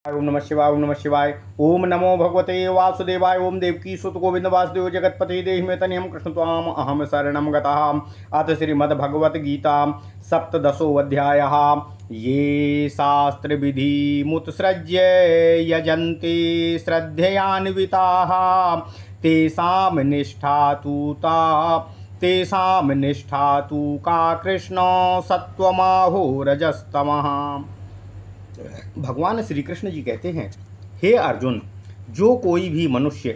ओम नमः शिवाय। ओम नमः शिवाय। ओम नमो भगवते वासुदेवाय। ओम देवकी सुत गोविंद वासुदेव जगतपति देहि मे तनिहं कृष्ण त्वाम अहम शरणं गतः। अथ श्रीमद्भगवद्गीता सप्तदशोऽध्यायः। ये शास्त्र विधि मुत्सृज्य यजन्ते श्रद्धयान्विताः तेषां निष्ठा तु का कृष्ण सत्वमाहो रजस्तमः। भगवान श्री कृष्ण जी कहते हैं, हे अर्जुन, जो कोई भी मनुष्य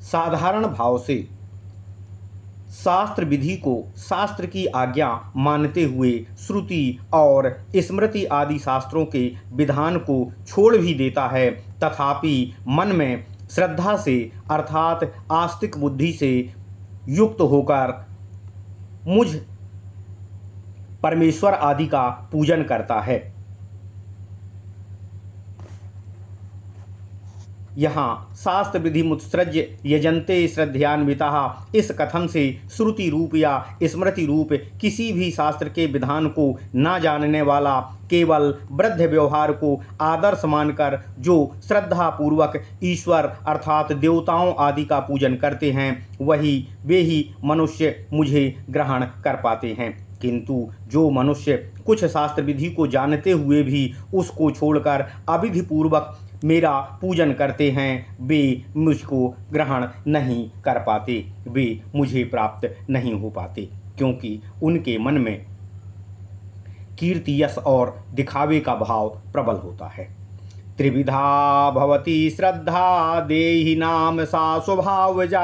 साधारण भाव से शास्त्र विधि को, शास्त्र की आज्ञा मानते हुए श्रुति और स्मृति आदि शास्त्रों के विधान को छोड़ भी देता है, तथापि मन में श्रद्धा से अर्थात आस्तिक बुद्धि से युक्त होकर मुझ परमेश्वर आदि का पूजन करता है। यहाँ शास्त्र विधि मुत्सृज्य यजन्ते श्रद्धयान्विताः इस कथन से श्रुति रूप या स्मृति रूप किसी भी शास्त्र के विधान को ना जानने वाला, केवल वृद्ध व्यवहार को आदर्श मानकर जो श्रद्धा पूर्वक ईश्वर अर्थात देवताओं आदि का पूजन करते हैं, वे ही मनुष्य मुझे ग्रहण कर पाते हैं। किंतु जो मनुष्य कुछ शास्त्र विधि को जानते हुए भी उसको छोड़कर अविधि पूर्वक मेरा पूजन करते हैं, वे मुझको ग्रहण नहीं कर पाते, वे मुझे प्राप्त नहीं हो पाते, क्योंकि उनके मन में कीर्ति यश और दिखावे का भाव प्रबल होता है। त्रिविधा भवति श्रद्धा देहिनां सा स्वभावजा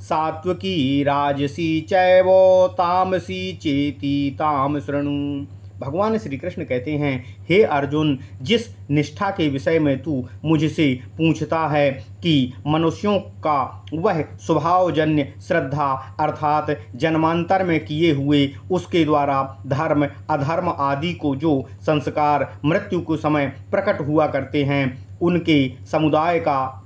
सात्विकी राजसी चैव तामसी चेति ताम शृणु। भगवान श्री कृष्ण कहते हैं, हे अर्जुन, जिस निष्ठा के विषय में तू मुझसे पूछता है कि मनुष्यों का वह स्वभावजन्य श्रद्धा अर्थात जन्मांतर में किए हुए उसके द्वारा धर्म अधर्म आदि को जो संस्कार मृत्यु के समय प्रकट हुआ करते हैं, उनके समुदाय का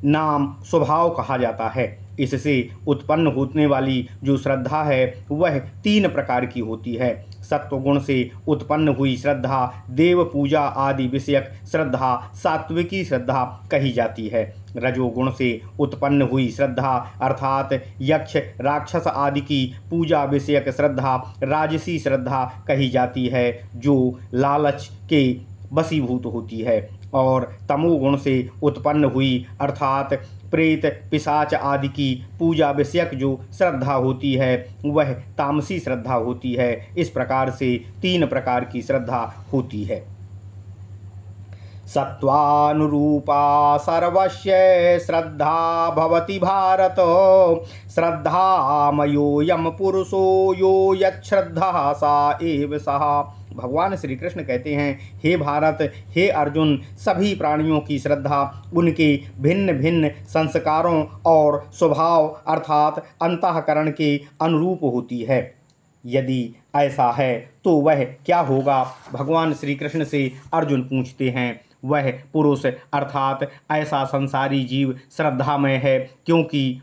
नाम स्वभाव कहा जाता है। इससे उत्पन्न होने वाली जो श्रद्धा है वह 3 प्रकार की होती है। सत्वगुण से उत्पन्न हुई श्रद्धा देव पूजा आदि विषयक श्रद्धा सात्विकी श्रद्धा कही जाती है। रजोगुण से उत्पन्न हुई श्रद्धा अर्थात यक्ष राक्षस आदि की पूजा विषयक श्रद्धा राजसी श्रद्धा कही जाती है, जो लालच के वशीभूत होती है। और तमोगुण से उत्पन्न हुई अर्थात प्रेत पिशाच आदि की पूजा विषयक जो श्रद्धा होती है वह तामसी श्रद्धा होती है। इस प्रकार से 3 प्रकार की श्रद्धा होती है। सत्वानुरूपा सर्वस्य श्रद्धा भवति भारत श्रद्धामयोऽयं पुरुषो यो यच्छ्रद्धः सा एव सः। भगवान श्री कृष्ण कहते हैं, हे भारत, हे अर्जुन, सभी प्राणियों की श्रद्धा उनके भिन्न भिन्न संस्कारों और स्वभाव अर्थात अंतःकरण के अनुरूप होती है। यदि ऐसा है तो वह क्या होगा? भगवान श्री कृष्ण से अर्जुन पूछते हैं। वह पुरुष अर्थात ऐसा संसारी जीव श्रद्धामय है, क्योंकि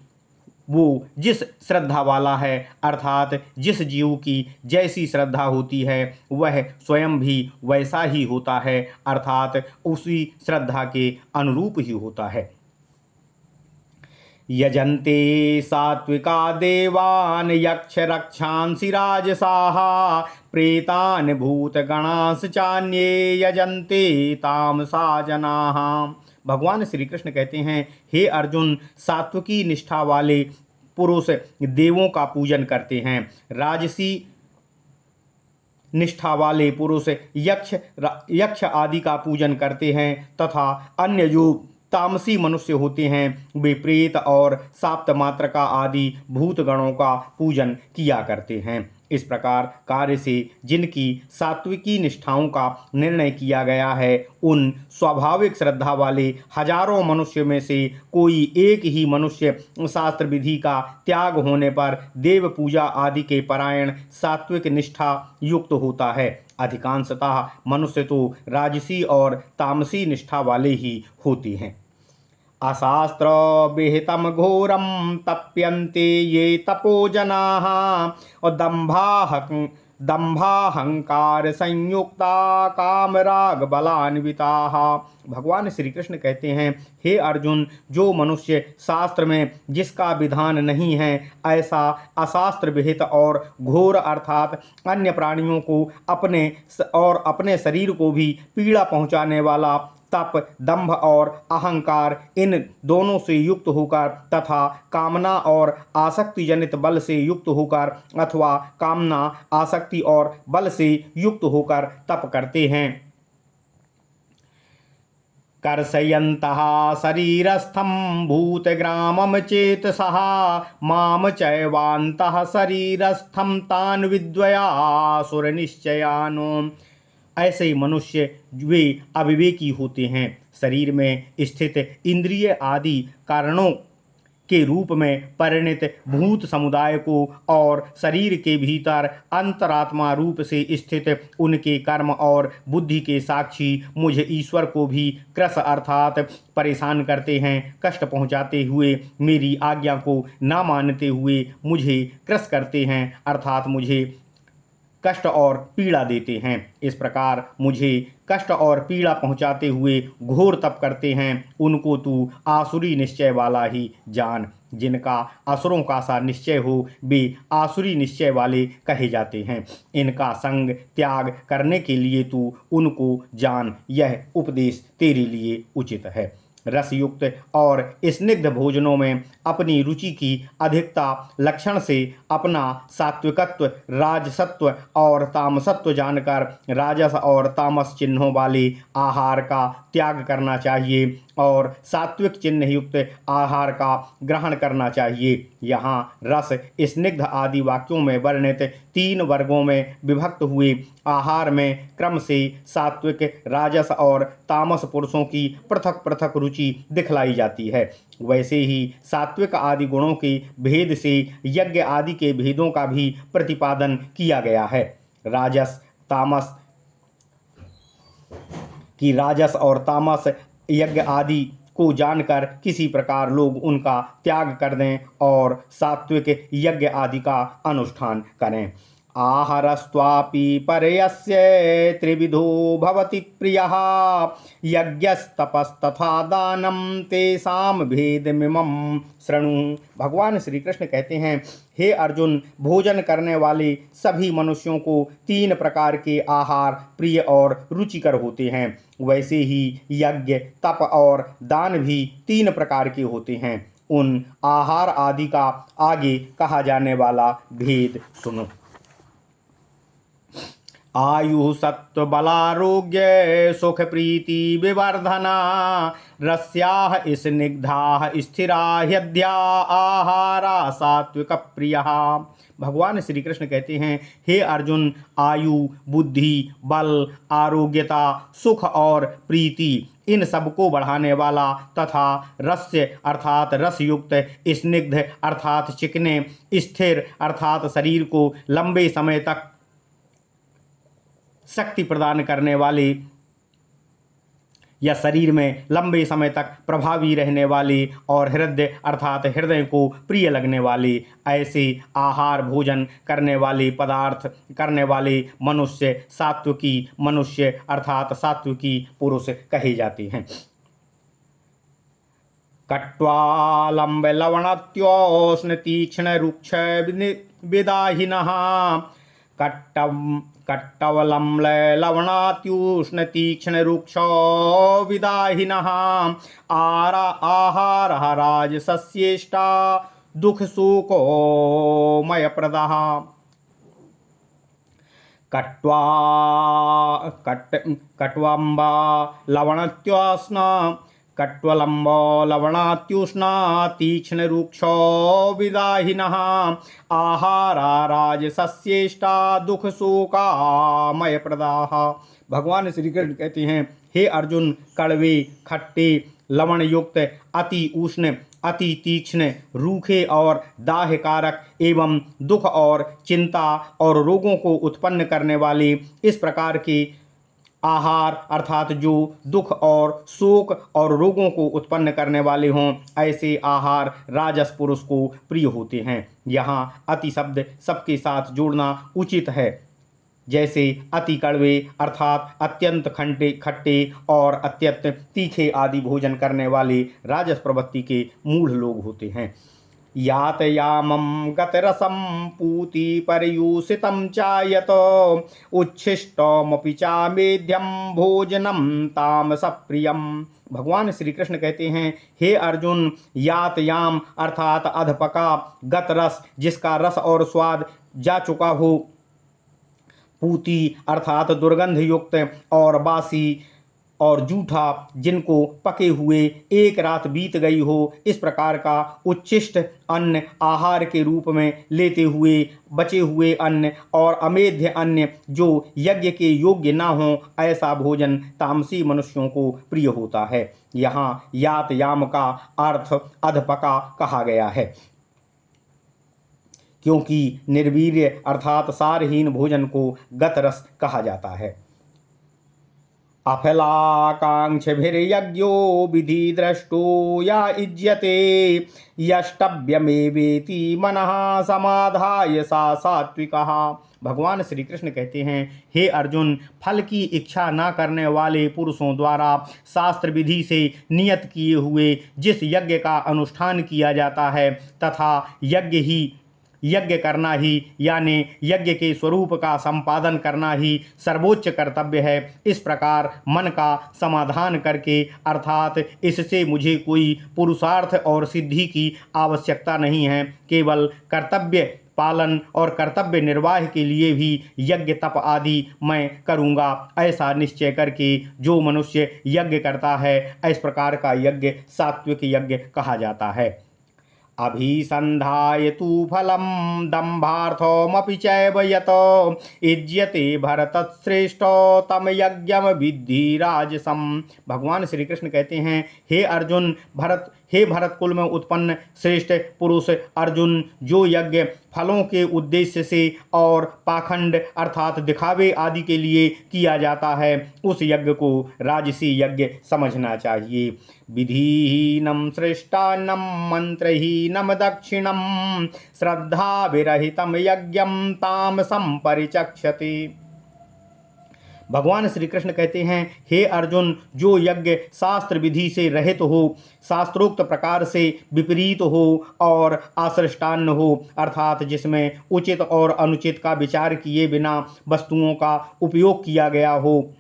वो जिस श्रद्धा वाला है अर्थात जिस जीव की जैसी श्रद्धा होती है वह स्वयं भी वैसा ही होता है, अर्थात उसी श्रद्धा के अनुरूप ही होता है। यजन्ते सात्विका देवान् यक्ष रक्षांसि राजसाः प्रेतान् भूतगणांश्च चान्ये यजन्ते तामसा जनाः। भगवान श्री कृष्ण कहते हैं, हे अर्जुन, सात्विकी निष्ठा वाले पुरुष देवों का पूजन करते हैं, राजसी निष्ठा वाले पुरुष यक्ष आदि का पूजन करते हैं, तथा अन्य जो तामसी मनुष्य होते हैं वे प्रेत और साप्त मात्रका आदि भूत गणों का पूजन किया करते हैं। इस प्रकार कार्य से जिनकी सात्विकी निष्ठाओं का निर्णय किया गया है, उन स्वाभाविक श्रद्धा वाले हजारों मनुष्य में से कोई एक ही मनुष्य शास्त्र विधि का त्याग होने पर देव पूजा आदि के परायण सात्विक निष्ठा युक्त होता है। अधिकांशतः मनुष्य तो राजसी और तामसी निष्ठा वाले ही होते हैं। अशास्त्र विहितम घोरम तप्यन्ते ये तपो जनाः दंभाहंकार संयुक्ता कामराग बलान्विताः। भगवान श्री कृष्ण कहते हैं, हे अर्जुन, जो मनुष्य शास्त्र में जिसका विधान नहीं है, ऐसा अशास्त्र विहित और घोर अर्थात अन्य प्राणियों को अपने शरीर को भी पीड़ा पहुँचाने वाला तप, दंभ और अहंकार, इन दोनों से युक्त होकर तथा कामना और आसक्ति जनित बल से युक्त होकर अथवा कामना, आसक्ति और बल से युक्त होकर तप करते हैं। कर्षयन्तः शरीरस्थं भूतग्रामं चेतसः माम चैवान्तः शरीरस्थं तान् विद्वयासुरनिश्चयानो। ऐसे ही मनुष्य वे अविवेकी होते हैं, शरीर में स्थित इंद्रिय आदि कारणों के रूप में परिणित भूत समुदाय को और शरीर के भीतर अंतरात्मा रूप से स्थित उनके कर्म और बुद्धि के साक्षी मुझ ईश्वर को भी क्रस अर्थात परेशान करते हैं, कष्ट पहुँचाते हुए मेरी आज्ञा को न मानते हुए मुझे क्रस करते हैं अर्थात मुझे कष्ट और पीड़ा देते हैं। इस प्रकार मुझे कष्ट और पीड़ा पहुँचाते हुए घोर तप करते हैं, उनको तू आसुरी निश्चय वाला ही जान। जिनका असुरों का सा निश्चय हो वे आसुरी निश्चय वाले कहे जाते हैं। इनका संग त्याग करने के लिए तू उनको जान, यह उपदेश तेरे लिए उचित है। रसयुक्त और स्निग्ध भोजनों में अपनी रुचि की अधिकता लक्षण से अपना सात्विकत्व, राजसत्व और तामसत्व जानकर राजस और तामस चिन्हों वाले आहार का त्याग करना चाहिए और सात्विक चिन्ह युक्त आहार का ग्रहण करना चाहिए। यहाँ रस, स्निग्ध आदि वाक्यों में वर्णित 3 वर्गों में विभक्त हुए आहार में क्रम से सात्विक, राजस और तामस पुरुषों की पृथक पृथक रुचि दिखलाई जाती है। वैसे ही सात्विक आदि गुणों के भेद से यज्ञ आदि के भेदों का भी प्रतिपादन किया गया है। राजस और तामस यज्ञ आदि को जानकर किसी प्रकार लोग उनका त्याग कर दें और सात्विक यज्ञ आदि का अनुष्ठान करें। आहारस्त्वापि परयस्य त्रिविधो भवति प्रियः यज्ञस्तपस्तथा दानं तेषां भेदमिमं शृणु। भगवान श्री कृष्ण कहते हैं, हे अर्जुन, भोजन करने वाले सभी मनुष्यों को 3 प्रकार के आहार प्रिय और रुचिकर होते हैं। वैसे ही यज्ञ, तप और दान भी 3 प्रकार के होते हैं। उन आहार आदि का आगे कहा जाने वाला भेद सुनो। आयु सत्व बलारोग्य सुख प्रीति विवर्धना रस्याः स्निग्धाः स्थिरा ह्यद्या आहारा सात्विक प्रियः। भगवान श्री कृष्ण कहते हैं, हे अर्जुन, आयु, बुद्धि, बल, आरोग्यता, सुख और प्रीति, इन सबको बढ़ाने वाला तथा रस्य अर्थात रसयुक्त, स्निग्ध अर्थात चिकने, स्थिर अर्थात शरीर को लंबे समय तक शक्ति प्रदान करने वाले या शरीर में लंबे समय तक प्रभावी रहने वाले और हृदय अर्थात हृदय को प्रिय लगने वाले, ऐसे आहार भोजन करने वाले पदार्थ करने वाले मनुष्य सात्विकी मनुष्य अर्थात सात्विकी पुरुष कहे जाते हैं। कट्वालंब लवणत्योष्ण तीक्ष्ण रुक्ष विदाहिनः कट्टवलम्ल लवणात्युष्ण तीक्ष्ण रुक्षो विदाहिनः आहारः राजसस्येष्टा दुख शोकोमय प्रदः। कट्वाम्बा लवणत्योष्ण कट्वलम्बो लवणात्युष्णा तीक्ष्ण रुक्षो विदाहिनः आहारा राजसस्येष्टा दुख शोकामय प्रदाः। भगवान श्री कृष्ण कहते हैं, हे अर्जुन, कड़वे, खट्टे, लवण युक्त, अति उष्ण, अति तीक्ष्ण, रूखे और दाहकारक एवं दुख और चिंता और रोगों को उत्पन्न करने वाले इस प्रकार के आहार अर्थात जो दुख और शोक और रोगों को उत्पन्न करने वाले हों, ऐसे आहार राजस पुरुष को प्रिय होते हैं। यहाँ अति शब्द सबके साथ जोड़ना उचित है। जैसे अति कड़वे अर्थात अत्यंत खट्टे और अत्यंत तीखे आदि भोजन करने वाले राजस प्रवृत्ति के मूढ़ लोग होते हैं। यातयामं गतरसं पूति परयूषितं चायत उच्छिष्टमपि चामेध्यं भोजनं तामसप्रियम। भगवान श्री कृष्ण कहते हैं, हे अर्जुन, यातयाम अर्थात अधपका, गतरस जिसका रस और स्वाद जा चुका हो, पूति अर्थात दुर्गंध युक्त, और बासी और जूठा जिनको पके हुए एक रात बीत गई हो, इस प्रकार का उच्छिष्ट अन्न आहार के रूप में लेते हुए बचे हुए अन्न और अमेध्य अन्न जो यज्ञ के योग्य ना हो, ऐसा भोजन तामसी मनुष्यों को प्रिय होता है। यहाँ यातयाम का अर्थ अधपका कहा गया है, क्योंकि निर्वीर्य अर्थात सारहीन भोजन को गतरस कहा जाता है। अफलाकांक्षभिर्यज्ञो विधि दृष्टो या इज्यते यष्टव्यमेवेति मनः समाधाय सा सात्विकः। भगवान श्री कृष्ण कहते हैं, हे अर्जुन, फल की इच्छा न करने वाले पुरुषों द्वारा शास्त्र विधि से नियत किए हुए जिस यज्ञ का अनुष्ठान किया जाता है तथा यज्ञ करना ही यानी यज्ञ के स्वरूप का संपादन करना ही सर्वोच्च कर्तव्य है, इस प्रकार मन का समाधान करके अर्थात इससे मुझे कोई पुरुषार्थ और सिद्धि की आवश्यकता नहीं है, केवल कर्तव्य पालन और कर्तव्य निर्वाह के लिए भी यज्ञ तप आदि मैं करूँगा, ऐसा निश्चय करके जो मनुष्य यज्ञ करता है, इस प्रकार का यज्ञ सात्विक यज्ञ कहा जाता है। अभिसंधाय तु फलं दम्भार्थमपि चैव यत इज्यते भरतश्रेष्ठो तम यज्ञम विद्धि राजसम। भगवान श्री कृष्ण कहते हैं, हे अर्जुन, हे भरत कुल में उत्पन्न श्रेष्ठ पुरुष अर्जुन, जो यज्ञ फलों के उद्देश्य से और पाखंड अर्थात दिखावे आदि के लिए किया जाता है, उस यज्ञ को राजसी यज्ञ समझना चाहिए। विधिहीनम सृष्टान्नम मंत्रहीनम दक्षिणम श्रद्धा विरहितम यज्ञम तामसम परिचक्षते। भगवान श्री कृष्ण कहते हैं, हे अर्जुन, जो यज्ञ शास्त्र विधि से रहित हो, शास्त्रोक्त प्रकार से विपरीत हो और असृष्टान्न हो, अर्थात जिसमें उचित और अनुचित का विचार किए बिना वस्तुओं का उपयोग किया गया हो,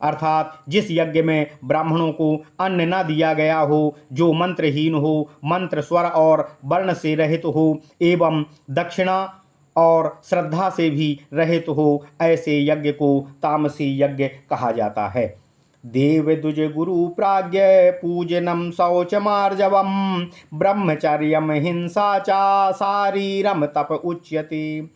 अर्थात जिस यज्ञ में ब्राह्मणों को अन्न न दिया गया हो, जो मंत्रहीन हो, मंत्र स्वर और वर्ण से रहित हो, एवं दक्षिणा और श्रद्धा से भी रहित हो, ऐसे यज्ञ को तामसी यज्ञ कहा जाता है। देव द्विज गुरु प्राज्ञ पूजनम शौचमार्जवम ब्रह्मचर्यम हिंसा चा शारीरम तप उच्यते।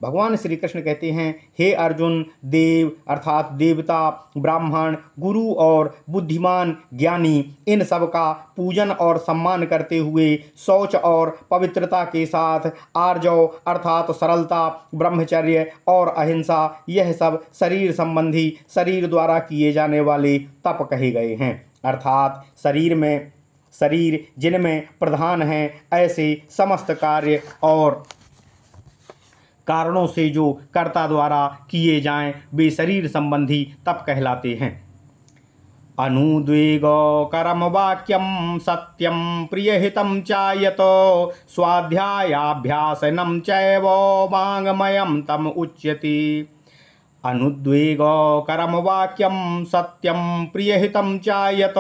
भगवान श्री कृष्ण कहते हैं, हे अर्जुन, देव अर्थात देवता, ब्राह्मण, गुरु और बुद्धिमान ज्ञानी, इन सब का पूजन और सम्मान करते हुए शौच और पवित्रता के साथ आर्जव अर्थात सरलता, ब्रह्मचर्य और अहिंसा, यह सब शरीर संबंधी शरीर द्वारा किए जाने वाले तप कहे गए हैं। अर्थात शरीर जिनमें प्रधान हैं, ऐसे समस्त कार्य और कारणों से जो कर्ता द्वारा किए जाएं, वे शरीर संबंधी तप कहलाते हैं। अनुद्वेगो करम वाक्यम सत्यम प्रियहितं चायत स्वाध्यायाभ्यासनं चैव वाङ्मयं तम उच्यते। अनुद्वेगो करम वाक्यम सत्यम प्रियहितं चायत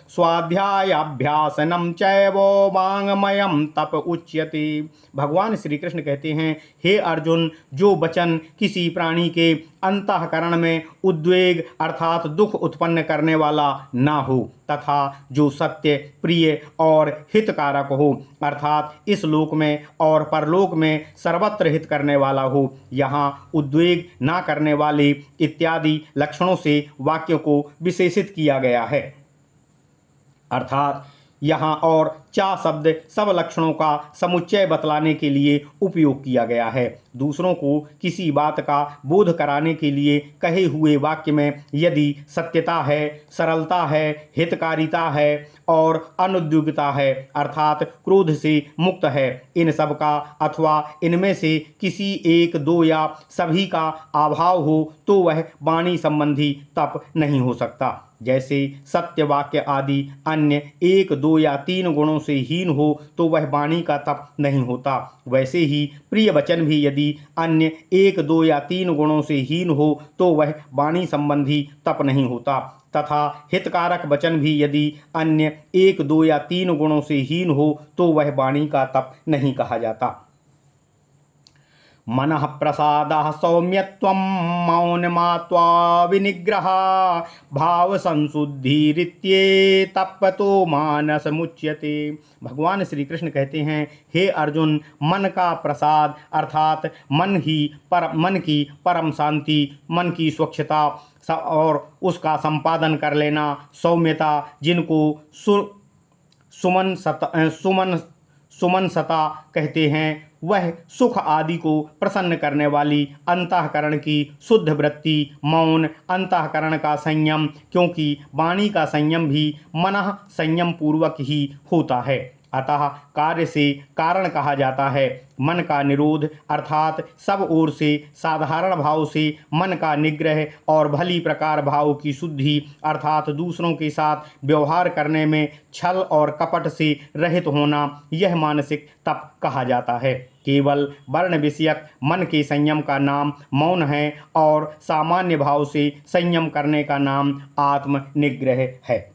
स्वाध्यायाभ्यासनं चैव वाङ्मयं तप उच्यते। भगवान श्री कृष्ण कहते हैं, हे अर्जुन, जो वचन किसी प्राणी के अंतःकरण में उद्वेग अर्थात दुख उत्पन्न करने वाला ना हो तथा जो सत्य, प्रिय और हितकारक हो, अर्थात इस लोक में और परलोक में सर्वत्र हित करने वाला हो, यहाँ उद्वेग ना करने वाले इत्यादि लक्षणों से वाक्य को विशेषित किया गया है। अर्थात यहाँ और चा शब्द सब लक्षणों का समुच्चय बतलाने के लिए उपयोग किया गया है। दूसरों को किसी बात का बोध कराने के लिए कहे हुए वाक्य में यदि सत्यता है, सरलता है, हितकारिता है और अनुद्विग्नता है अर्थात क्रोध से मुक्त है, इन सब का अथवा इनमें से किसी एक, दो या सभी का अभाव हो तो वह वाणी संबंधी तप नहीं हो सकता। जैसे सत्य वाक्य आदि अन्य एक, दो या तीन गुणों से हीन हो तो वह वाणी का तप नहीं होता, वैसे ही प्रिय वचन भी यदि अन्य एक, दो या तीन गुणों से हीन हो तो वह वाणी संबंधी तप नहीं होता, तथा हितकारक वचन भी यदि अन्य एक, दो या तीन गुणों से हीन हो तो वह वाणी का तप नहीं कहा जाता। मनः प्रसादः सौम्यत्वं मौनमात्वा विनिग्रह भाव संशुद्धिरित्येतप्पतो मानसमुच्यते। भगवान श्री कृष्ण कहते हैं, हे अर्जुन, मन का प्रसाद अर्थात मन की परम शांति, मन की स्वच्छता और उसका संपादन कर लेना, सौम्यता जिनको सुमनसता कहते हैं, वह सुख आदि को प्रसन्न करने वाली अंतःकरण की शुद्ध वृत्ति, मौन अंतःकरण का संयम, क्योंकि वाणी का संयम भी मनः संयम पूर्वक ही होता है, अतः कार्य से कारण कहा जाता है। मन का निरोध अर्थात सब ओर से साधारण भाव से मन का निग्रह और भली प्रकार भाव की शुद्धि अर्थात दूसरों के साथ व्यवहार करने में छल और कपट से रहित होना, यह मानसिक तप कहा जाता है। केवल वर्ण विषयक मन के संयम का नाम मौन है और सामान्य भाव से संयम करने का नाम आत्म निग्रह है।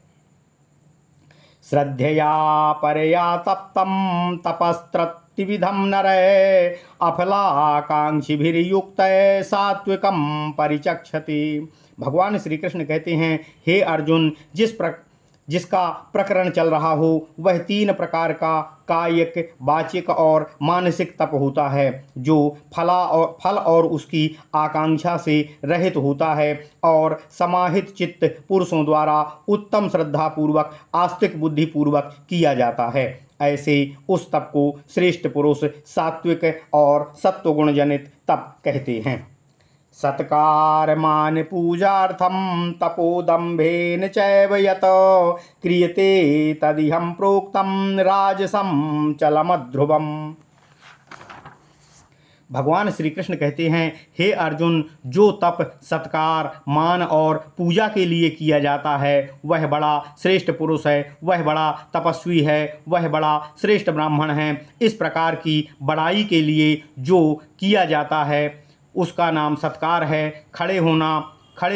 श्रद्धया परया तप्तं तपस्त्रतिविधं नरे अफलाकांक्षिभिर्युक्त सात्विकं परिचक्षते। भगवान श्री कृष्ण कहते हैं, हे अर्जुन, जिसका प्रकरण चल रहा हो वह तीन प्रकार का कायिक, वाचिक और मानसिक तप होता है, जो फल और उसकी आकांक्षा से रहित होता है और समाहित चित्त पुरुषों द्वारा उत्तम श्रद्धा पूर्वक आस्तिक बुद्धि पूर्वक किया जाता है। ऐसे उस तप को श्रेष्ठ पुरुष सात्विक और सत्वगुण जनित तप कहते हैं। सत्कार मान पूजार्थम तपोदम्भेन चैव यत क्रियते तदिहं प्रोक्तम राजसं चलमध्रुवम। भगवान श्री कृष्ण कहते हैं, हे अर्जुन, जो तप सत्कार, मान और पूजा के लिए किया जाता है वह बड़ा श्रेष्ठ पुरुष है, वह बड़ा तपस्वी है, वह बड़ा श्रेष्ठ ब्राह्मण है। इस प्रकार की बड़ाई के लिए जो किया जाता है उसका नाम सत्कार है। खड़े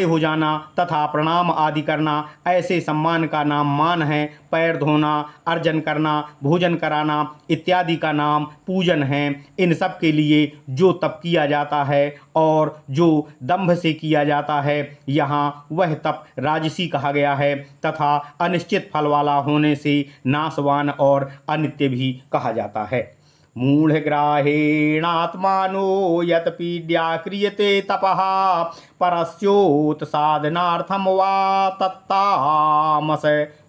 हो जाना तथा प्रणाम आदि करना, ऐसे सम्मान का नाम मान है। पैर धोना, अर्जन करना, भोजन कराना इत्यादि का नाम पूजन है। इन सब के लिए जो तप किया जाता है और जो दंभ से किया जाता है, यहाँ वह तप राजसी कहा गया है तथा अनिश्चित फल वाला होने से नाशवान और अनित्य भी कहा जाता है। मूढ़ग्राहेणात्मानो यत् पीड्या क्रियते तपः परस्योत साधनार्थम वा तत्तामस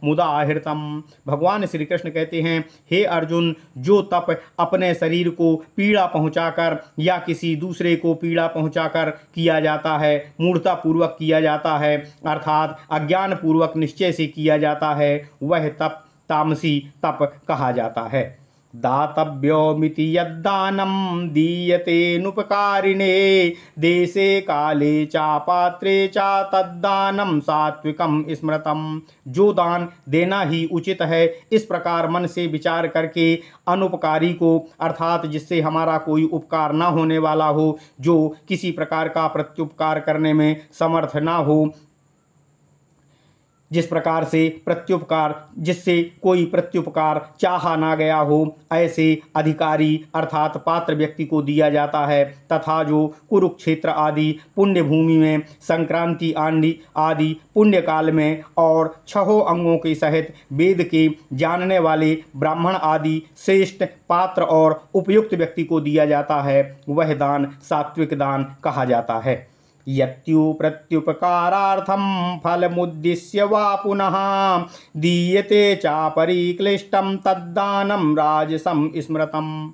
मुदाहृतम। भगवान श्री कृष्ण कहते हैं, हे अर्जुन, जो तप अपने शरीर को पीड़ा पहुंचाकर या किसी दूसरे को पीड़ा पहुंचाकर किया जाता है, मूढ़ता पूर्वक किया जाता है अर्थात अज्ञान पूर्वक निश्चय से किया जाता है, वह तप तामसी तप कहा जाता है। दातव्योमिति यद्दानं दीयतेनुपकारिणे देशे काले चा पात्रे चा तद्दानं सात्विकं स्मृतम्। जो दान देना ही उचित है, इस प्रकार मन से विचार करके अनुपकारी को अर्थात जिससे हमारा कोई उपकार न होने वाला हो, जो किसी प्रकार का प्रत्युपकार करने में समर्थ न हो, जिससे कोई प्रत्युपकार चाहा ना गया हो, ऐसे अधिकारी अर्थात पात्र व्यक्ति को दिया जाता है। तथा जो कुरुक्षेत्र आदि पुण्य भूमि में, संक्रांति आदि पुण्य काल में और 6 अंगों के सहित वेद के जानने वाले ब्राह्मण आदि श्रेष्ठ पात्र और उपयुक्त व्यक्ति को दिया जाता है, वह दान सात्विक दान कहा जाता है। यत्युप्रत्युपकारार्थं फलमुद्दिश्य वा पुनः दीयते चापरिक्लिष्टं तद्दानं राजसं स्मृतम्।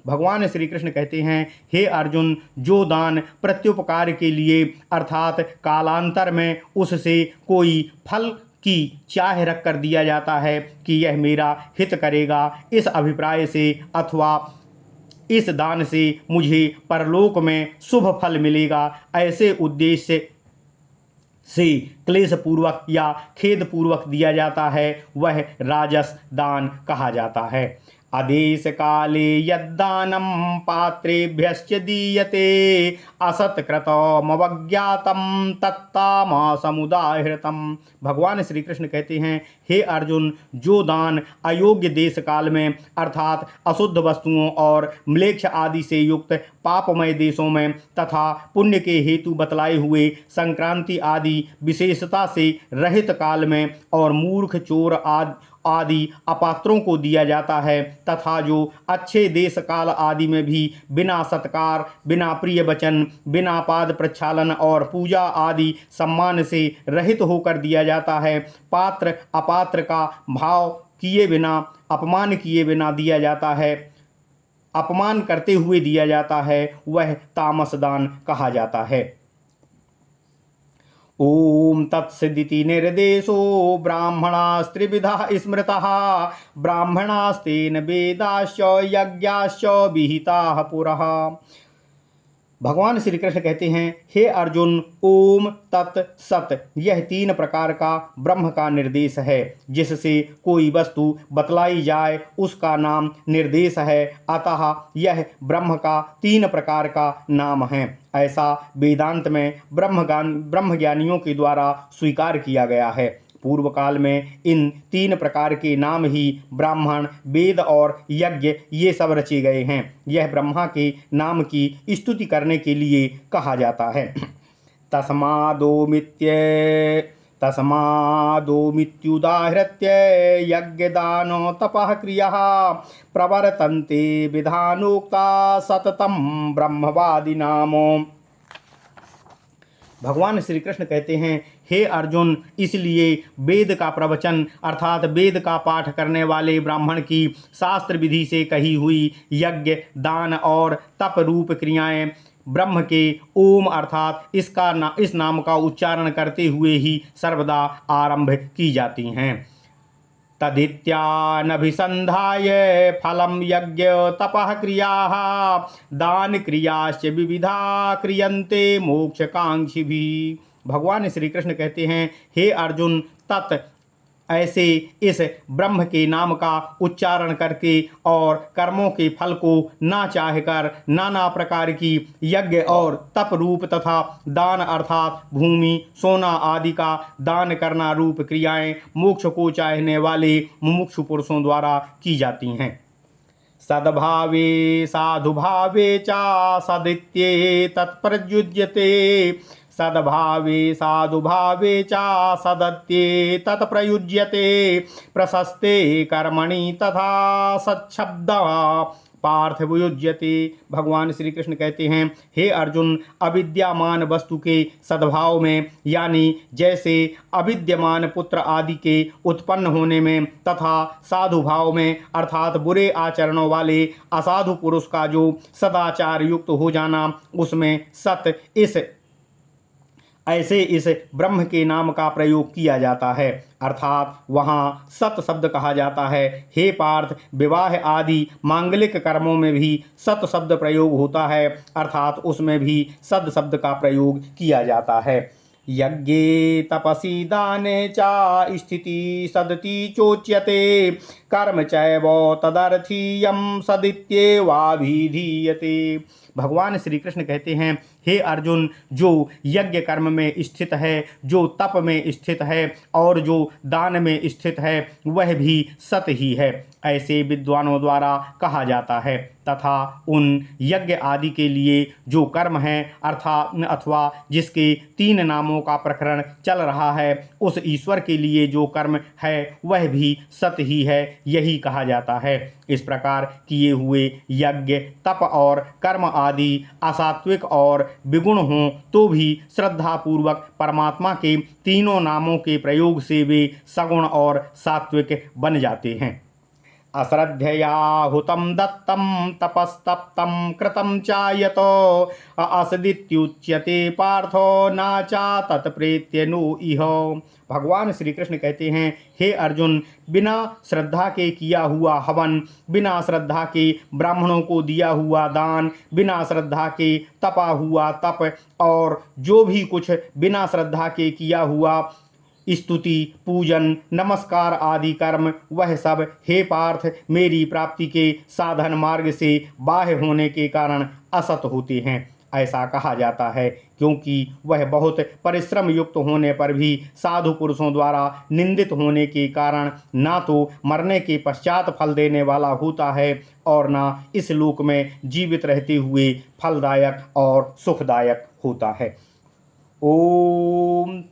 भगवान श्री कृष्ण कहते हैं, हे अर्जुन, जो दान प्रत्युपकार के लिए अर्थात कालांतर में उससे कोई फल की चाह रख कर दिया जाता है कि यह मेरा हित करेगा, इस अभिप्राय से अथवा इस दान से मुझे परलोक में शुभ फल मिलेगा, ऐसे उद्देश्य से क्लेश पूर्वक या खेद पूर्वक दिया जाता है, वह राजस दान कहा जाता है। आदेश काले यद्दानं पात्रेभ्यश्च दीयते असत्कृतमवज्ञातं तत्तामसमुदाहृतम्। भगवान श्री कृष्ण कहते हैं, हे अर्जुन, जो दान अयोग्य देश काल में अर्थात अशुद्ध वस्तुओं और म्लेच्छ आदि से युक्त पापमय देशों में तथा पुण्य के हेतु बतलाए हुए संक्रांति आदि विशेषता से रहित काल में और मूर्ख चोर आदि अपात्रों को दिया जाता है, तथा जो अच्छे देश काल आदि में भी बिना सत्कार, बिना प्रिय वचन, बिना पाद प्रक्षालन और पूजा आदि सम्मान से रहित होकर दिया जाता है, पात्र अपात्र का भाव किए बिना, अपमान किए बिना दिया जाता है, अपमान करते हुए दिया जाता है, वह तामस दान कहा जाता है। ओम तत्सदिति निर्देशो ब्राह्मणास्त्रिविधा स्मृतः ब्राह्मणास्तेन वेदाश्च यज्ञाश्च विहिताः पुरः। भगवान श्री कृष्ण कहते हैं, हे अर्जुन, ओम तत् सत यह 3 प्रकार का ब्रह्म का निर्देश है। जिससे कोई वस्तु बतलाई जाए उसका नाम निर्देश है, अतः यह ब्रह्म का 3 प्रकार का नाम है। ऐसा वेदांत में ब्रह्मज्ञानियों के द्वारा स्वीकार किया गया है। पूर्व काल में इन 3 प्रकार के नाम ही ब्राह्मण, वेद और यज्ञ ये सब रचे गए हैं। यह ब्रह्मा के नाम की स्तुति करने के लिए कहा जाता है। तस्मादोमित्युदाहृत्य यज्ञदानो तपः क्रियाः प्रवर्तन्ते विधानोक्ता सततं ब्रह्मवादिनामो। भगवान श्री कृष्ण कहते हैं, हे अर्जुन, इसलिए वेद का प्रवचन अर्थात वेद का पाठ करने वाले ब्राह्मण की शास्त्र विधि से कही हुई यज्ञ, दान और तप रूप क्रियाएं ब्रह्म के ओम अर्थात इस नाम का उच्चारण करते हुए ही सर्वदा आरंभ की जाती हैं। तदित्यानभिसंधाय फलं यज्ञ तपः क्रियाः दान क्रियाश्च विविधा क्रियन्ते मोक्षकांक्षिभिः। भगवान श्री कृष्ण कहते हैं, हे अर्जुन, तत् ऐसे इस ब्रह्म के नाम का उच्चारण करके और कर्मों के फल को ना चाहकर नाना प्रकार की यज्ञ और तप रूप तथा दान अर्थात भूमि, सोना आदि का दान करना रूप क्रियाएं मोक्ष को चाहने वाले मुमुक्षु पुरुषों द्वारा की जाती हैं। सद्भावे साधुभावे चा सदित्ये तत्प्रयुज्यते सद्भावे साधुभावे चा सदत्ये तत्प्रयुज्यते प्रशस्ते कर्मणि तथा सच्छब्दा पार्थ वियुज्यते। भगवान श्री कृष्ण कहते हैं, हे अर्जुन, अविद्यमान वस्तु के सद्भाव में यानी जैसे अविद्यमान पुत्र आदि के उत्पन्न होने में तथा साधु भाव में अर्थात बुरे आचरणों वाले असाधु पुरुष का जो सदाचार युक्त हो जाना, उसमें सत ऐसे इस ब्रह्म के नाम का प्रयोग किया जाता है, अर्थात वहाँ सत शब्द कहा जाता है। हे पार्थ, विवाह आदि मांगलिक कर्मों में भी सत शब्द प्रयोग होता है, अर्थात उसमें भी सद शब्द का प्रयोग किया जाता है। यज्ञे तपसि दाने चा स्थिति सदति चोच्यते कर्म चैव तदर्थीयं सदित्येवाभिधीयते। भगवान श्री कृष्ण कहते हैं, हे अर्जुन, जो यज्ञ कर्म में स्थित है, जो तप में स्थित है और जो दान में स्थित है, वह भी सत ही है, ऐसे विद्वानों द्वारा कहा जाता है। तथा उन यज्ञ आदि के लिए जो कर्म है अथवा जिसके 3 नामों का प्रकरण चल रहा है, उस ईश्वर के लिए जो कर्म है वह भी सत ही है, यही कहा जाता है। इस प्रकार किए हुए यज्ञ, तप और कर्म आदि असात्विक और विगुण हों तो भी श्रद्धापूर्वक परमात्मा के तीनों नामों के प्रयोग से वे सगुण और सात्विक बन जाते हैं। अश्रद्धया हुतं दत्तं तपस्तप्तं कृतं चायतो असदित्युच्यते पार्थो नाचा तत्प्रेत्य नो इह। भगवान श्री कृष्ण कहते हैं, हे अर्जुन, बिना श्रद्धा के किया हुआ हवन, बिना श्रद्धा के ब्राह्मणों को दिया हुआ दान, बिना श्रद्धा के तपा हुआ तप और जो भी कुछ बिना श्रद्धा के किया हुआ स्तुति, पूजन, नमस्कार आदि कर्म, वह सब हे पार्थ मेरी प्राप्ति के साधन मार्ग से बाह्य होने के कारण असत होते हैं। ऐसा कहा जाता है क्योंकि वह बहुत परिश्रम युक्त होने पर भी साधु पुरुषों द्वारा निंदित होने के कारण ना तो मरने के पश्चात फल देने वाला होता है और ना इस लोक में जीवित रहते हुए फलदायक और सुखदायक होता है। ओम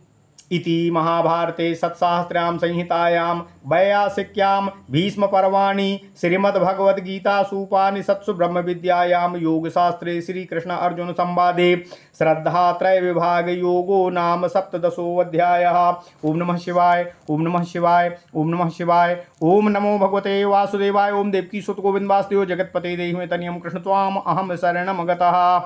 इति महाभारते सत्साहस्र्यां संहितायां वैयासिक्यां भीष्मपर्वाणि श्रीमद्भगवद्गीतासूपनिषत्सु ब्रह्मविद्यायां योगशास्त्रे श्रीकृष्ण अर्जुन संवादे श्रद्धात्रय विभाग योगो नाम सप्तदशोऽध्यायः। ओम नमः शिवाय, ओम नमः शिवाय, ओम नमः शिवाय। ओम नमो भगवते वासुदेवाय। ओम देवकी सुत गोविंद वासुदेव जगतपते देहि तनियम कृष्ण त्वाम अहम शरणम गतः।